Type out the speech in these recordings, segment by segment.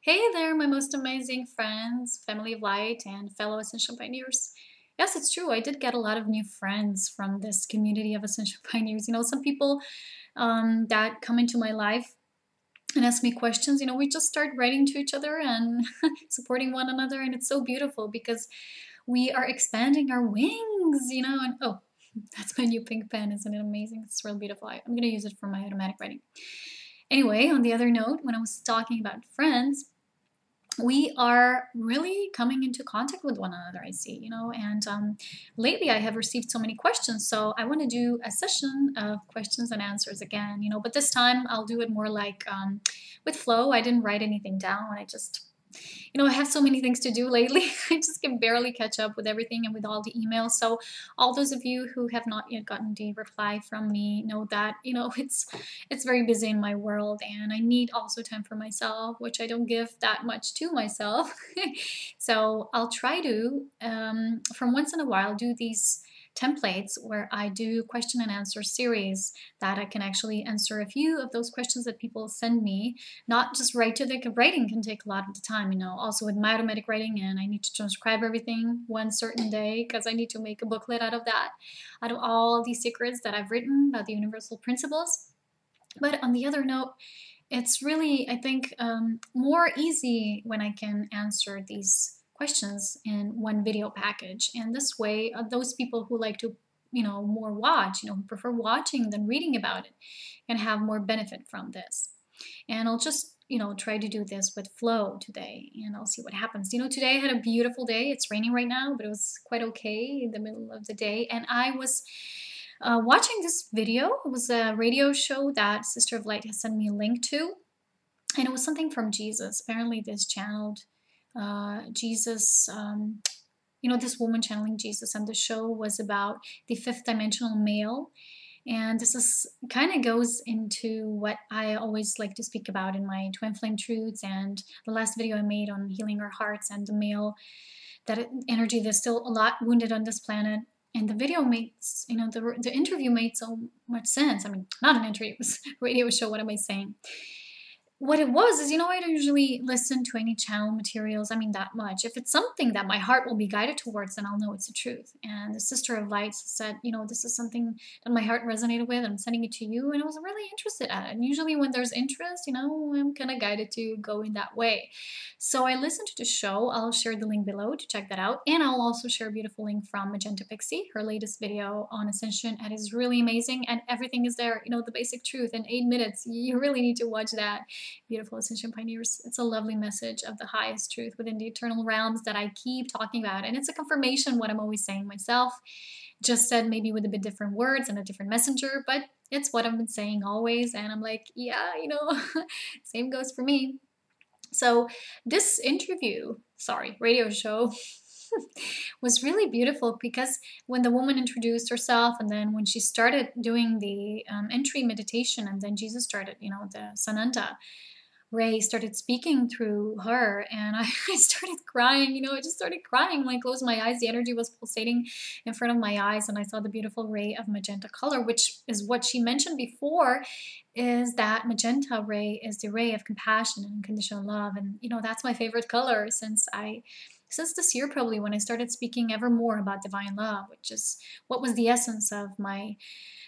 Hey there, my most amazing friends, family of light, and fellow Ascension pioneers. Yes, it's true. I did get a lot of new friends from this community of Ascension pioneers. Some people that come into my life and ask me questions. We just start writing to each other and supporting one another, and it's so beautiful because we are expanding our wings. And oh, that's my new pink pen. Isn't it amazing? It's real beautiful. I'm going to use it for my automatic writing. Anyway, on the other note, when I was talking about friends, we are really coming into contact with one another, I see. And lately I have received so many questions, so I want to do a session of questions and answers again. But this time I'll do it more like with flow. I didn't write anything down. I just I have so many things to do lately. I just can barely catch up with everything and with all the emails. So all those of you who have not yet gotten the reply from me know that, it's very busy in my world, and I need also time for myself, which I don't give that much to myself. So I'll try to, from once in a while, do these templates where I do question and answer series that I can actually answer a few of those questions that people send me, not just write to the writing can take a lot of the time. Also with my automatic writing, and I need to transcribe everything one certain day because I need to make a booklet out of that, out of all these secrets that I've written about the universal principles. But on the other note, it's really, I think, more easy when I can answer these questions in one video package. And this way, those people who like to, more watch, who prefer watching than reading about it, can have more benefit from this. And I'll just, try to do this with flow today, and I'll see what happens. Today I had a beautiful day. It's raining right now, but it was quite okay in the middle of the day. And I was watching this video. It was a radio show that Sister of Light has sent me a link to, and it was something from Jesus. Apparently this channeled Jesus, this woman channeling Jesus, and the show was about the fifth dimensional male. And this is kind of goes into what I always like to speak about in my Twin Flame Truths, and the last video I made on healing our hearts and the male, that energy that's still a lot wounded on this planet. And the video makes, the interview made so much sense. I mean, not an interview, it was a radio show. What am I saying? What it was is, I don't usually listen to any channel materials, that much. If it's something that my heart will be guided towards, then I'll know it's the truth. And the Sister of Lights said, this is something that my heart resonated with, I'm sending it to you, and I was really interested at it. And usually when there's interest, I'm kind of guided to go in that way. So I listened to the show. I'll share the link below to check that out. And I'll also share a beautiful link from Magenta Pixie, her latest video on Ascension. And it's really amazing, and everything is there, the basic truth in 8 minutes. You really need to watch that. Beautiful Ascension pioneers. It's a lovely message of the highest truth within the eternal realms that I keep talking about. And it's a confirmation what I'm always saying myself, just said maybe with a bit different words and a different messenger, but it's what I've been saying always. And I'm like, yeah, same goes for me. So this radio show was really beautiful, because when the woman introduced herself, and then when she started doing the entry meditation, and then Jesus started, the Sananda Ray started speaking through her, and I started crying. I just started crying when I closed my eyes. The energy was pulsating in front of my eyes, and I saw the beautiful ray of magenta color, which is what she mentioned before, is that magenta ray is the ray of compassion and unconditional love. And, that's my favorite color since this year, probably, when I started speaking ever more about divine love, which is what was the essence of my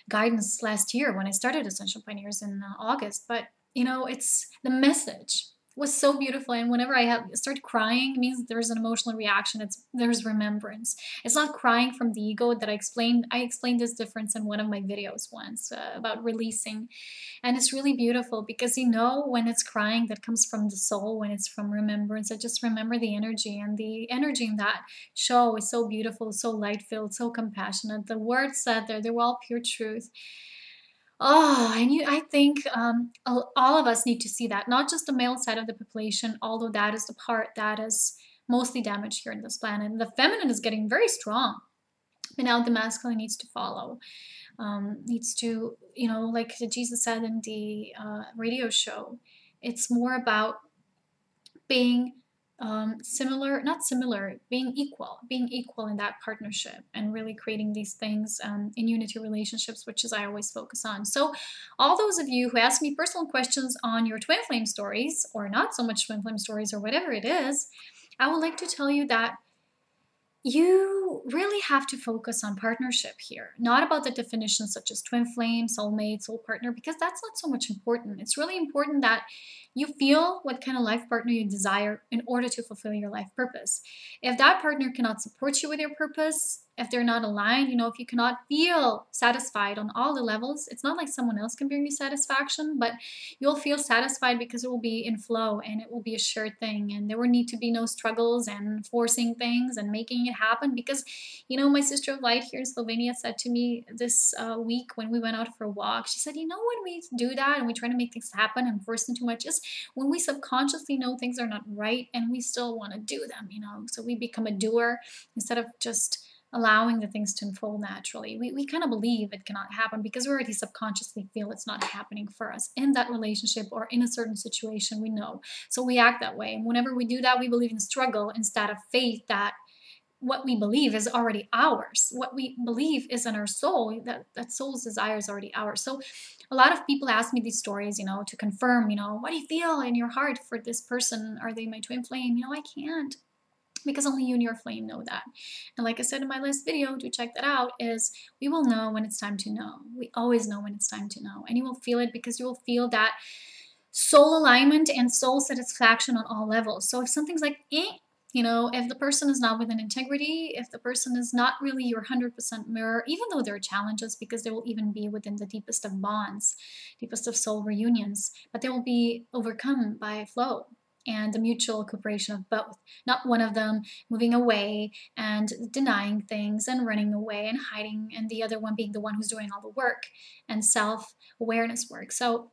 guidance last year when I started Ascension Pioneers in August. But it's the message was so beautiful, and whenever I start crying, it means there's an emotional reaction. There's remembrance. It's not crying from the ego that I explained. I explained this difference in one of my videos once about releasing, and it's really beautiful because when it's crying that comes from the soul, when it's from remembrance, I just remember the energy, and the energy in that show is so beautiful, so light filled, so compassionate. The words said there, they were all pure truth. Oh, I think all of us need to see that, not just the male side of the population, although that is the part that is mostly damaged here in this planet. And the feminine is getting very strong, but now the masculine needs to follow, needs to, like Jesus said in the radio show, it's more about being being equal in that partnership and really creating these things in unity relationships, which is I always focus on. So all those of you who ask me personal questions on your twin flame stories, or not so much twin flame stories, or whatever it is, I would like to tell you that you really have to focus on partnership here, not about the definitions such as twin flame, soulmate, soul partner, because that's not so much important. It's really important that you feel what kind of life partner you desire in order to fulfill your life purpose. If that partner cannot support you with your purpose, if they're not aligned, if you cannot feel satisfied on all the levels, it's not like someone else can bring you satisfaction, but you'll feel satisfied because it will be in flow and it will be a shared thing, and there will need to be no struggles and forcing things and making it happen. Because my sister of light here in Slovenia said to me this week when we went out for a walk, she said, when we do that and we try to make things happen and force them too much is when we subconsciously know things are not right and we still want to do them, so we become a doer instead of just allowing the things to unfold naturally. We kind of believe it cannot happen because we already subconsciously feel it's not happening for us in that relationship or in a certain situation, we know. So we act that way. And whenever we do that, we believe in struggle instead of faith that what we believe is already ours. What we believe is in our soul, that soul's desire is already ours. So a lot of people ask me these stories, to confirm, what do you feel in your heart for this person? Are they my twin flame? I can't, because only you and your flame know that. And like I said in my last video, to check that out, is we will know when it's time to know. We always know when it's time to know. And you will feel it because you will feel that soul alignment and soul satisfaction on all levels. So if something's like, if the person is not within integrity, if the person is not really your 100% mirror, even though there are challenges, because they will even be within the deepest of bonds, deepest of soul reunions, but they will be overcome by flow and the mutual cooperation of both, not one of them moving away and denying things and running away and hiding, and the other one being the one who's doing all the work and self-awareness work. So,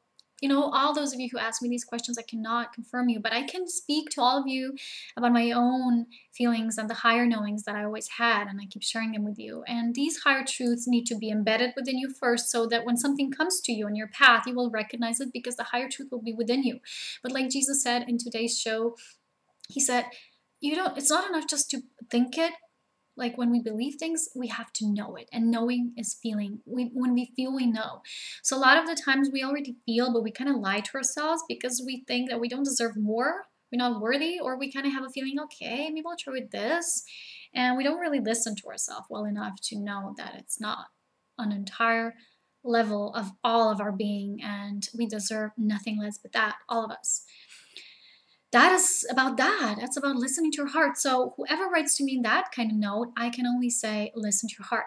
all those of you who ask me these questions, I cannot confirm you, but I can speak to all of you about my own feelings and the higher knowings that I always had, and I keep sharing them with you. And these higher truths need to be embedded within you first, so that when something comes to you on your path, you will recognize it because the higher truth will be within you. But like Jesus said in today's show, he said, it's not enough just to think it. Like when we believe things, we have to know it. And knowing is feeling. When we feel, we know. So a lot of the times we already feel, but we kind of lie to ourselves because we think that we don't deserve more. We're not worthy, or we kind of have a feeling, okay, maybe I'll try with this. And we don't really listen to ourselves well enough to know that it's not an entire level of all of our being, and we deserve nothing less but that, all of us. That is about that. That's about listening to your heart. So whoever writes to me in that kind of note, I can only say, listen to your heart.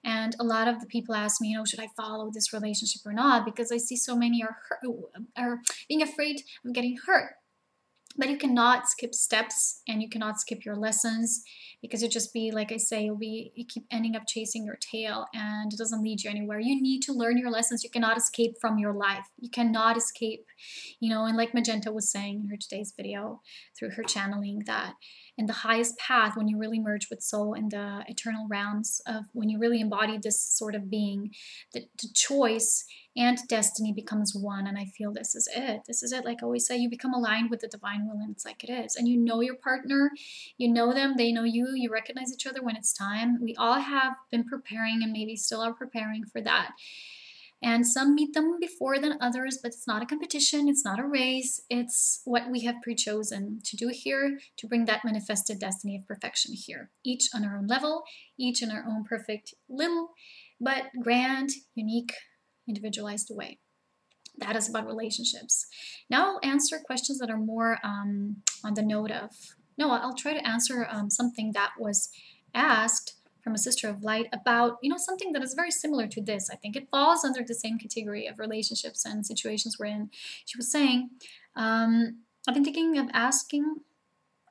And a lot of the people ask me, should I follow this relationship or not? Because I see so many are being afraid of getting hurt. But you cannot skip steps, and you cannot skip your lessons, because it just be, like I say, you keep ending up chasing your tail and it doesn't lead you anywhere. You need to learn your lessons. You cannot escape from your life. You cannot escape, and like Magenta was saying in her today's video through her channeling, that in the highest path, when you really merge with soul in the eternal realms of when you really embody this sort of being, the choice and destiny becomes one. And I feel this is it. This is it. Like I always say, you become aligned with the divine will, and it's like it is. And you know your partner, you know them, they know you, you recognize each other when it's time. We all have been preparing and maybe still are preparing for that. And some meet them before than others, but it's not a competition, it's not a race, it's what we have pre-chosen to do here, to bring that manifested destiny of perfection here. Each on our own level, each in our own perfect, little, but grand, unique, individualized way. That is about relationships. Now I'll answer questions that are more on the note of, I'll try to answer something that was asked from a sister of light about, something that is very similar to this. I think it falls under the same category of relationships and situations we're in. She was saying, I've been thinking of asking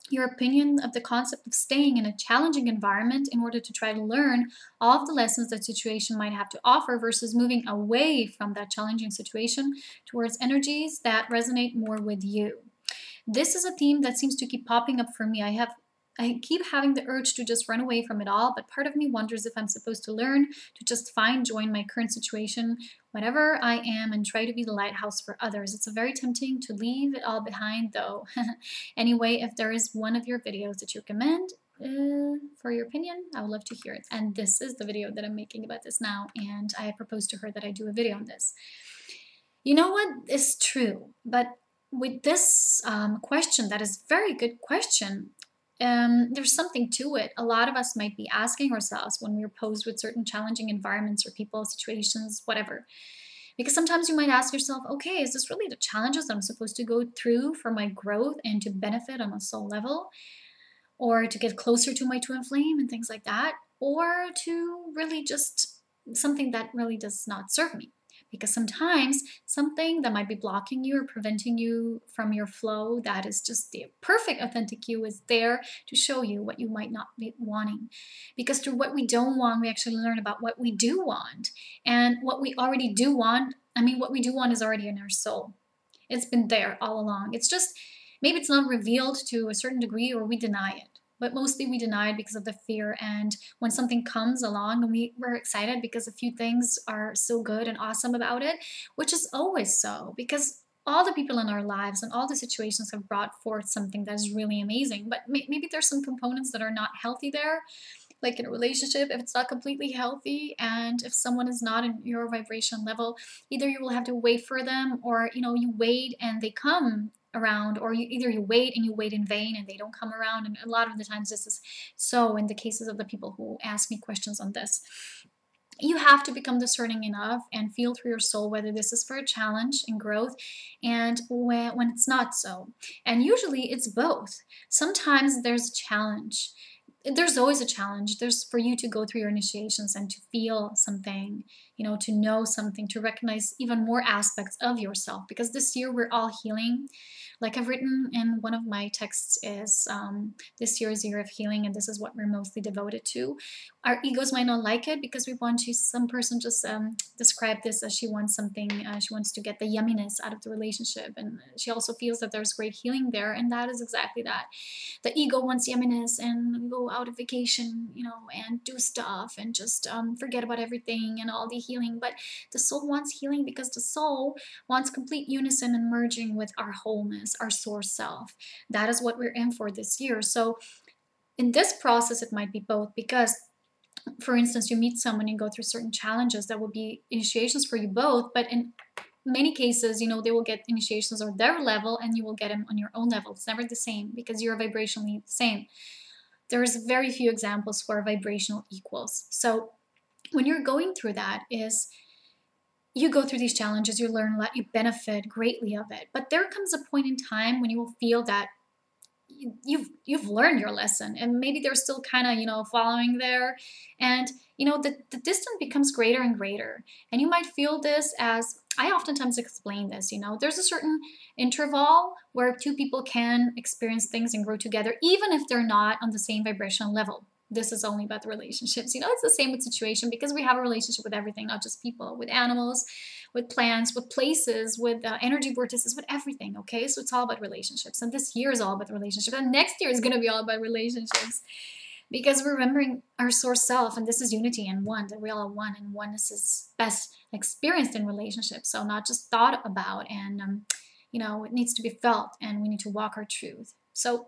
your opinion of the concept of staying in a challenging environment in order to try to learn all of the lessons that situation might have to offer, versus moving away from that challenging situation towards energies that resonate more with you. This is a theme that seems to keep popping up for me. I have I keep having the urge to just run away from it all, but part of me wonders if I'm supposed to learn to just find joy in my current situation, whatever I am, and try to be the lighthouse for others. It's very tempting to leave it all behind, though. Anyway, if there is one of your videos that you recommend for your opinion, I would love to hear it. And this is the video that I'm making about this now, and I proposed to her that I do a video on this. You know what is true, but with this question, that is a very good question. There's something to it. A lot of us might be asking ourselves when we're posed with certain challenging environments or people, situations, whatever. Because sometimes you might ask yourself, okay, is this really the challenges that I'm supposed to go through for my growth and to benefit on a soul level? Or to get closer to my twin flame and things like that? Or to really just something that really does not serve me? Because sometimes something that might be blocking you or preventing you from your flow, that is just the perfect authentic you, is there to show you what you might not be wanting. Because through what we don't want, we actually learn about what we do want. And what we already do want, what we do want is already in our soul. It's been there all along. It's just, maybe it's not revealed to a certain degree, or we deny it. But mostly we deny it because of the fear. And when something comes along and we're excited because a few things are so good and awesome about it, which is always so, because all the people in our lives and all the situations have brought forth something that is really amazing. But maybe there's some components that are not healthy there. Like in a relationship, if it's not completely healthy and if someone is not in your vibration level, either you will have to wait for them, or you wait and they come around, or either you wait and you wait in vain and they don't come around. And a lot of the times this is so in the cases of the people who ask me questions on this. You have to become discerning enough and feel through your soul whether this is for a challenge and growth, and when it's not so. And usually it's both. Sometimes there's a challenge. There's always a challenge. There's for you to go through your initiations and to feel something, to know something, to recognize even more aspects of yourself. Because this year we're all healing. Like I've written in one of my texts is this year is a year of healing, and this is what we're mostly devoted to. Our egos might not like it because we want to, some person just described this as she wants something, she wants to get the yumminess out of the relationship, and she also feels that there's great healing there, and that is exactly that. The ego wants yumminess and go out of vacation, and do stuff and just forget about everything and all the healing. But the soul wants healing because the soul wants complete unison and merging with our wholeness, our source self. That is what we're in for this year. So in this process, it might be both, because for instance, you meet someone and go through certain challenges that will be initiations for you both, but in many cases, they will get initiations on their level and you will get them on your own level. It's never the same because you're vibrationally the same. There's very few examples for vibrational equals. So when you're going through that, is you go through these challenges, you learn a lot, you benefit greatly of it. But there comes a point in time when you will feel that you've learned your lesson, and maybe they're still kind of following there, and the distance becomes greater and greater. And you might feel this as, I oftentimes explain this, there's a certain interval where two people can experience things and grow together even if they're not on the same vibrational level. This is only about the relationships. It's the same with situation, because we have a relationship with everything, not just people, with animals, with plants, with places, with energy vortices, with everything, okay? So it's all about relationships. And this year is all about relationships. And next year is going to be all about relationships, because we're remembering our source self, and this is unity and one, that we all are one, and oneness is best experienced in relationships. So not just thought about, and, it needs to be felt, and we need to walk our truth. So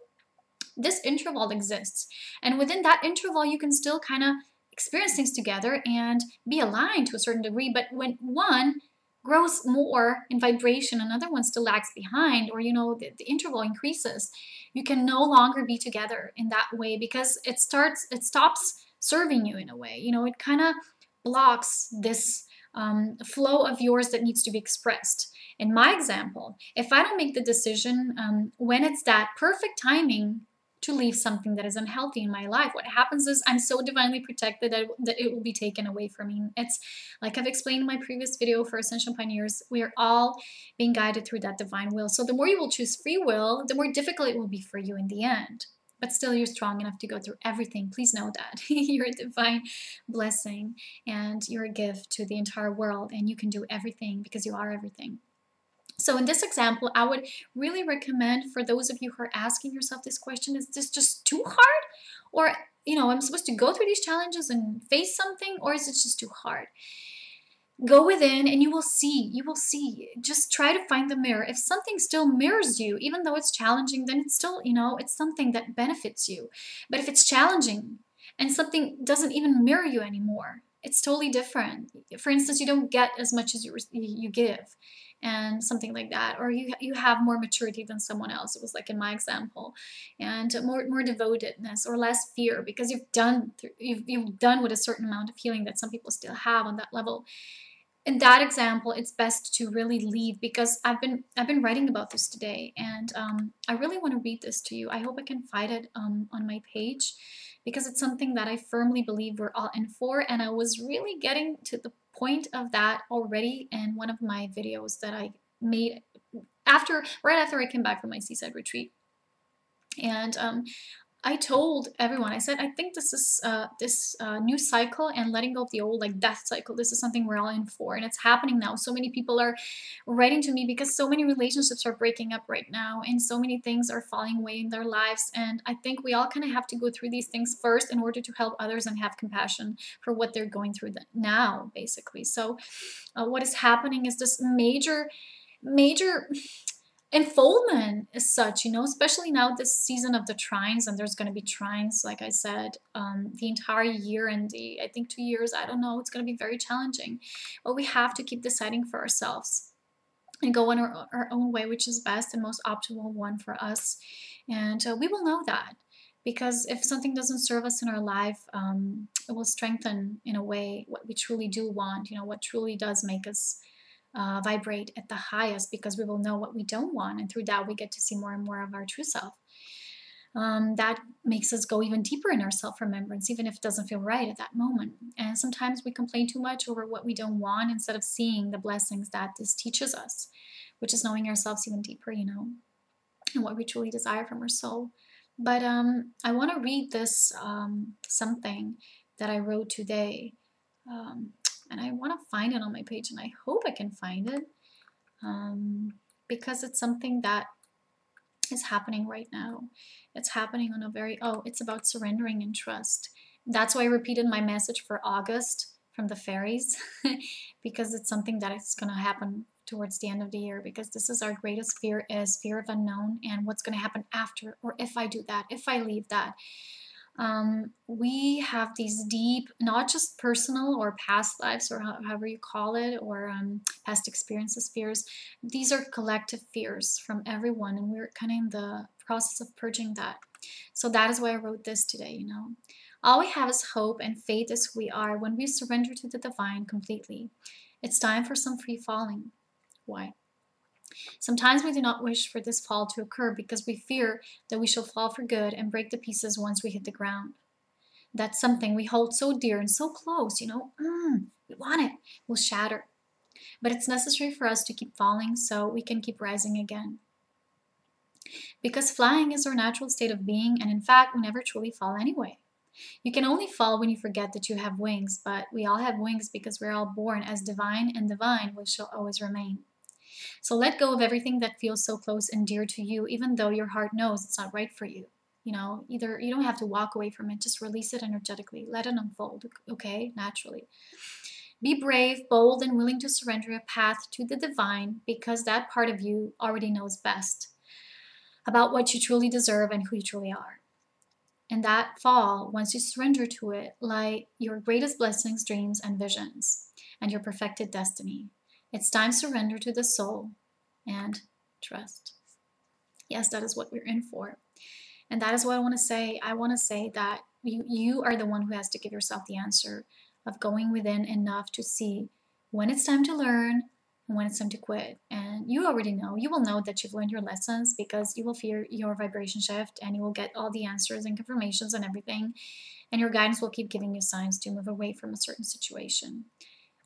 this interval exists, and within that interval you can still kind of experience things together and be aligned to a certain degree. But when one grows more in vibration, another one still lags behind, or the interval increases, you can no longer be together in that way, because it stops serving you in a way. It kind of blocks this flow of yours that needs to be expressed. In my example, if I don't make the decision when it's that perfect timing to leave something that is unhealthy in my life, what happens is I'm so divinely protected that it will be taken away from me. It's like I've explained in my previous video for Ascension Pioneers, we are all being guided through that divine will. So the more you will choose free will, the more difficult it will be for you in the end. But still, you're strong enough to go through everything. Please know that. You're a divine blessing, and you're a gift to the entire world, and you can do everything because you are everything. So in this example, I would really recommend for those of you who are asking yourself this question, is this just too hard? Or, I'm supposed to go through these challenges and face something, or is it just too hard? Go within and you will see. Just try to find the mirror. If something still mirrors you, even though it's challenging, then it's still, it's something that benefits you. But if it's challenging and something doesn't even mirror you anymore, it's totally different. For instance, you don't get as much as you give, and something like that, or you have more maturity than someone else. It was like in my example, and more devotedness or less fear because you've done with a certain amount of healing that some people still have on that level. In that example, it's best to really leave, because I've been writing about this today, and I really want to read this to you. I hope I can find it on my page, because it's something that I firmly believe we're all in for, and I was really getting to the point of that already in one of my videos that I made right after I came back from my seaside retreat. And I told everyone, I said, I think this is this new cycle and letting go of the old, like death cycle. This is something we're all in for, and it's happening now. So many people are writing to me because so many relationships are breaking up right now, and so many things are falling away in their lives. And I think we all kind of have to go through these things first in order to help others and have compassion for what they're going through now, basically. So what is happening is this major unfoldment as such, especially now this season of the trines, and there's going to be trines, like I said, the entire year and I think 2 years, I don't know, it's going to be very challenging. But we have to keep deciding for ourselves and go on our own way, which is best and most optimal one for us. And we will know that, because if something doesn't serve us in our life, it will strengthen in a way what we truly do want, what truly does make us vibrate at the highest, because we will know what we don't want, and through that we get to see more and more of our true self. That makes us go even deeper in our self-remembrance, even if it doesn't feel right at that moment. And sometimes we complain too much over what we don't want, instead of seeing the blessings that this teaches us, which is knowing ourselves even deeper, and what we truly desire from our soul. But I want to read this something that I wrote today. And I want to find it on my page, and I hope I can find it, because it's something that is happening right now. It's happening on it's about surrendering and trust. That's why I repeated my message for August from the fairies, because it's something that is going to happen towards the end of the year, because this is our greatest fear, is fear of unknown and what's going to happen after, or if I do that, if I leave that. We have these deep, not just personal or past lives, or however you call it, or past experiences fears. These are collective fears from everyone, and we're kind of in the process of purging that. So that is why I wrote this today, All we have is hope and faith as who we are when we surrender to the divine completely. It's time for some free falling. Why? Sometimes we do not wish for this fall to occur because we fear that we shall fall for good and break to pieces once we hit the ground. That's something we hold so dear and so close, we want it, will shatter. But it's necessary for us to keep falling so we can keep rising again. Because flying is our natural state of being, and in fact, we never truly fall anyway. You can only fall when you forget that you have wings, but we all have wings because we're all born as divine, and divine we shall always remain. So let go of everything that feels so close and dear to you, even though your heart knows it's not right for you. Either you don't have to walk away from it, just release it energetically. Let it unfold, okay, naturally. Be brave, bold, and willing to surrender a path to the divine, because that part of you already knows best about what you truly deserve and who you truly are. In that fall, once you surrender to it, lie your greatest blessings, dreams, and visions, and your perfected destiny. It's time to surrender to the soul and trust. Yes, that is what we're in for. And that is what I want to say. I want to say that you are the one who has to give yourself the answer of going within enough to see when it's time to learn and when it's time to quit. And you already know. You will know that you've learned your lessons, because you will feel your vibration shift, and you will get all the answers and confirmations and everything. And your guidance will keep giving you signs to move away from a certain situation.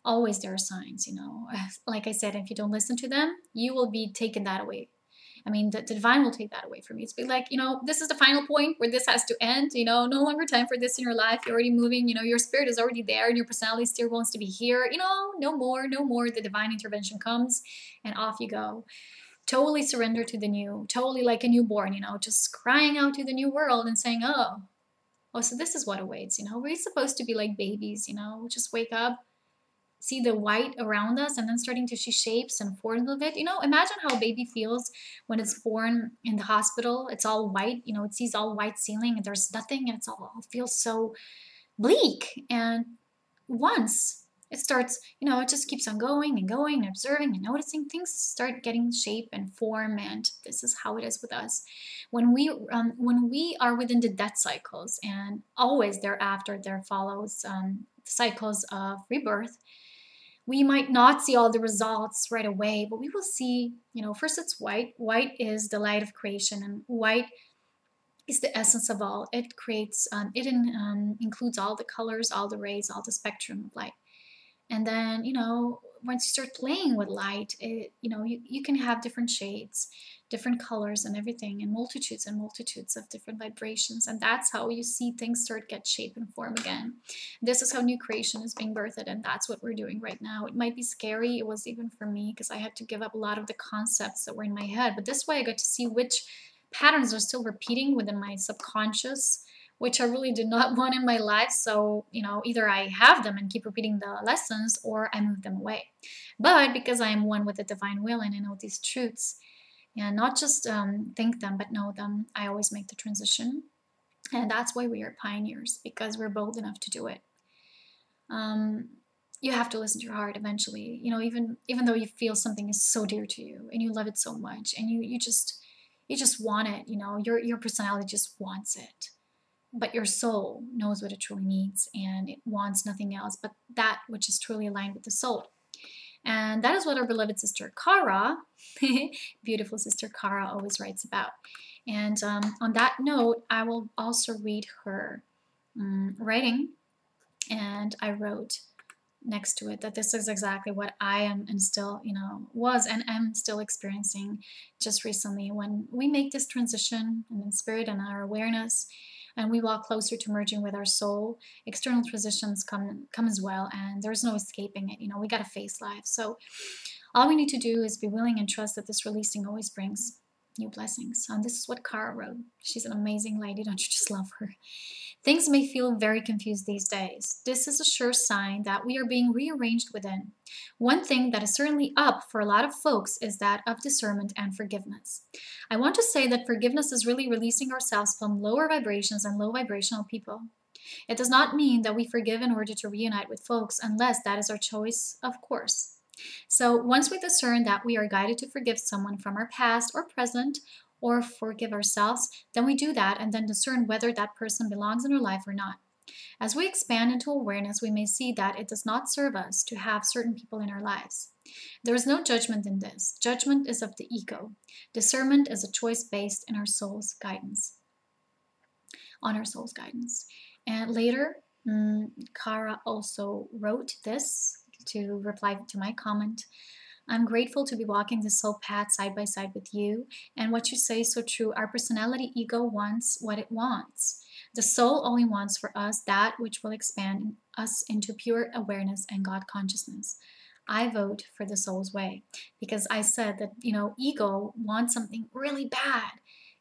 Always there are signs, Like I said, if you don't listen to them, you will be taken that away. I mean, the divine will take that away from you. It's be like, you know, this is the final point where this has to end, you know, no longer time for this in your life. You're already moving, you know, your spirit is already there and your personality still wants to be here. You know, no more, no more. The divine intervention comes and off you go. Totally surrender to the new, totally like a newborn, you know, just crying out to the new world and saying, oh, so this is what awaits, you know. We're supposed to be like babies, you know, just wake up, see the white around us, and then starting to see shapes and forms of it. You know, imagine how a baby feels when it's born in the hospital. It's all white, you know, it sees all white ceiling and there's nothing, and it feels so bleak. And once it starts, you know, it just keeps on going and going and observing and noticing, things start getting shape and form. And this is how it is with us when we are within the death cycles, and always thereafter there follows cycles of rebirth. We might not see all the results right away, but we will see, you know, first it's white. White is the light of creation, and white is the essence of all. It creates, includes all the colors, all the rays, all the spectrum of light. And then, you know, once you start playing with light, you know, you can have different shades, different colors and everything, and multitudes of different vibrations. And that's how you see things start get shape and form again. This is how new creation is being birthed, and that's what we're doing right now. It might be scary. It was even for me, because I had to give up a lot of the concepts that were in my head. But this way I got to see which patterns are still repeating within my subconscious, which I really did not want in my life. So, you know, either I have them and keep repeating the lessons, or I move them away. But because I am one with the divine will and I know these truths, and not just think them, but know them, I always make the transition. And that's why we are pioneers, because we're bold enough to do it. You have to listen to your heart eventually. You know, even though you feel something is so dear to you and you love it so much, and you just want it, you know, your personality just wants it. But your soul knows what it truly needs, and it wants nothing else but that which is truly aligned with the soul. And that is what our beloved sister Kara, beautiful sister Kara, always writes about. And on that note, I will also read her writing. And I wrote next to it that this is exactly what I am and still, you know, was and am still experiencing just recently. When we make this transition in spirit and our awareness, and we walk closer to merging with our soul, external transitions come as well, and there's no escaping it. You know, we got to face life. So all we need to do is be willing and trust that this releasing always brings new blessings. And this is what Kara wrote. She's an amazing lady. Don't you just love her? Things may feel very confused these days. This is a sure sign that we are being rearranged within. One thing that is certainly up for a lot of folks is that of discernment and forgiveness. I want to say that forgiveness is really releasing ourselves from lower vibrations and low vibrational people. It does not mean that we forgive in order to reunite with folks, unless that is our choice, of course. So once we discern that we are guided to forgive someone from our past or present, or forgive ourselves, then we do that and then discern whether that person belongs in our life or not. As we expand into awareness, we may see that it does not serve us to have certain people in our lives. There is no judgment in this. Judgment is of the ego. Discernment is a choice based in our soul's guidance. On our soul's guidance. And later, Kara also wrote this to reply to my comment. I'm grateful to be walking this soul path side by side with you, and what you say is so true. Our personality ego wants what it wants. The soul only wants for us that which will expand us into pure awareness and God consciousness. I vote for the soul's way, because I said that, you know, ego wants something really bad,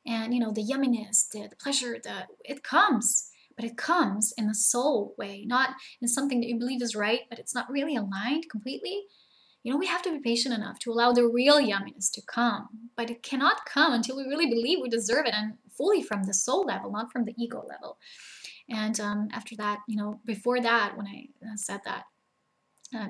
and, you know, the yumminess, the pleasure, it comes. But it comes in the soul way, not in something that you believe is right, but it's not really aligned completely. You know, we have to be patient enough to allow the real yumminess to come, but it cannot come until we really believe we deserve it, and fully from the soul level, not from the ego level. And after that, you know, before that, when I said that,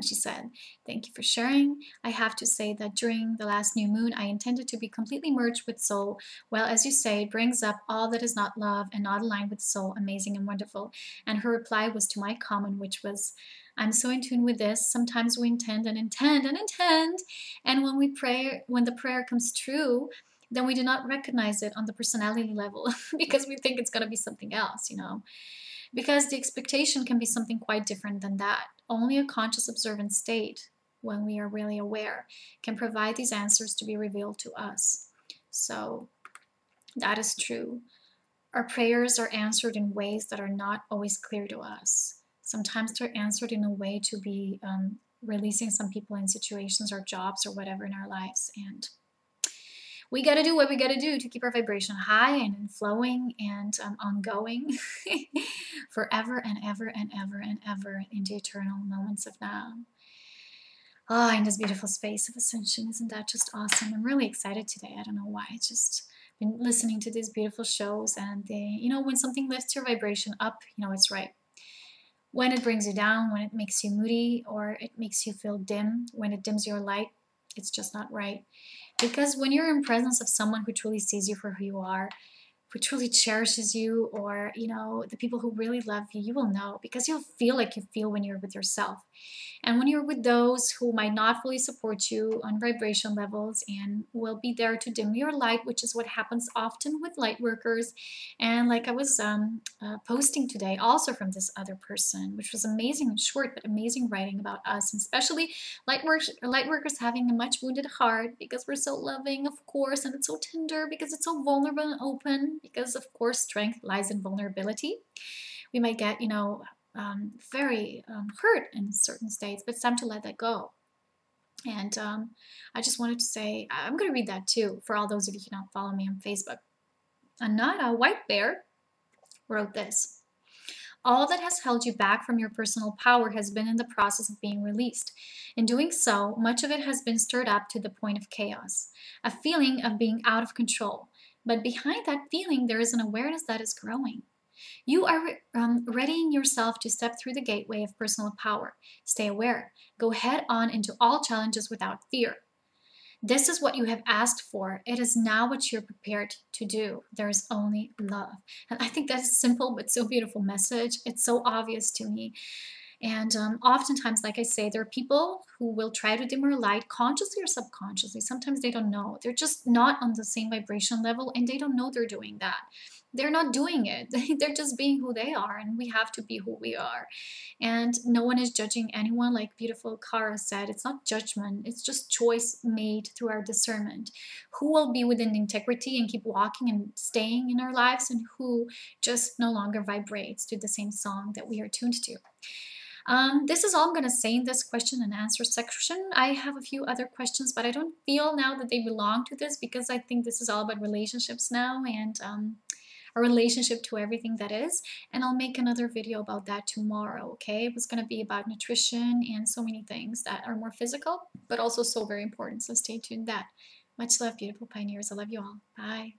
she said, thank you for sharing. I have to say that during the last new moon, I intended to be completely merged with soul. Well, as you say, it brings up all that is not love and not aligned with soul, amazing and wonderful. And her reply was to my comment, which was, I'm so in tune with this. Sometimes we intend and intend and intend. And when we pray, when the prayer comes true, then we do not recognize it on the personality level because we think it's going to be something else, you know. Because the expectation can be something quite different than that. Only a conscious observant state, when we are really aware, can provide these answers to be revealed to us. So that is true. Our prayers are answered in ways that are not always clear to us. Sometimes they're answered in a way to be releasing some people in situations or jobs or whatever in our lives. And we got to do what we got to do to keep our vibration high and flowing and ongoing forever and ever and ever and ever into eternal moments of now. Ah, in this beautiful space of ascension. Isn't that just awesome? I'm really excited today. I don't know why. It's just been listening to these beautiful shows, and they, when something lifts your vibration up, it's right. When it brings you down, when it makes you moody, or it makes you feel dim, when it dims your light, it's just not right. Because when you're in presence of someone who truly sees you for who you are, who truly cherishes you, or the people who really love you, you will know, because you'll feel like you feel when you're with yourself. And when you're with those who might not fully support you on vibration levels and will be there to dim your light, which is what happens often with light workers. And like I was posting today, also from this other person, which was amazing and short, but amazing writing about us, and especially light workers having a much wounded heart, because we're so loving, of course, and it's so tender, because it's so vulnerable and open, because of course strength lies in vulnerability. We might get, very hurt in certain states, but it's time to let that go. And I just wanted to say, I'm going to read that too, for all those of you who don't follow me on Facebook. Anada White Bear wrote this. All that has held you back from your personal power has been in the process of being released. In doing so, much of it has been stirred up to the point of chaos, a feeling of being out of control. But behind that feeling, there is an awareness that is growing. You are readying yourself to step through the gateway of personal power. Stay aware. Go head on into all challenges without fear. This is what you have asked for. It is now what you're prepared to do. There is only love. And I think that's a simple but so beautiful message. It's so obvious to me. And oftentimes, like I say, there are people who will try to dim our light consciously or subconsciously. Sometimes they don't know. They're just not on the same vibration level, and they don't know they're doing that. They're not doing it. They're just being who they are, and we have to be who we are. And no one is judging anyone. Like beautiful Kara said, it's not judgment. It's just choice made through our discernment. Who will be within integrity and keep walking and staying in our lives, and who just no longer vibrates to the same song that we are tuned to. This is all I'm going to say in this question and answer section. I have a few other questions, but I don't feel now that they belong to this, because I think this is all about relationships now, and a relationship to everything that is. And I'll make another video about that tomorrow, okay? It was going to be about nutrition and so many things that are more physical, but also so very important. So stay tuned. That much love, beautiful pioneers. I love you all. Bye.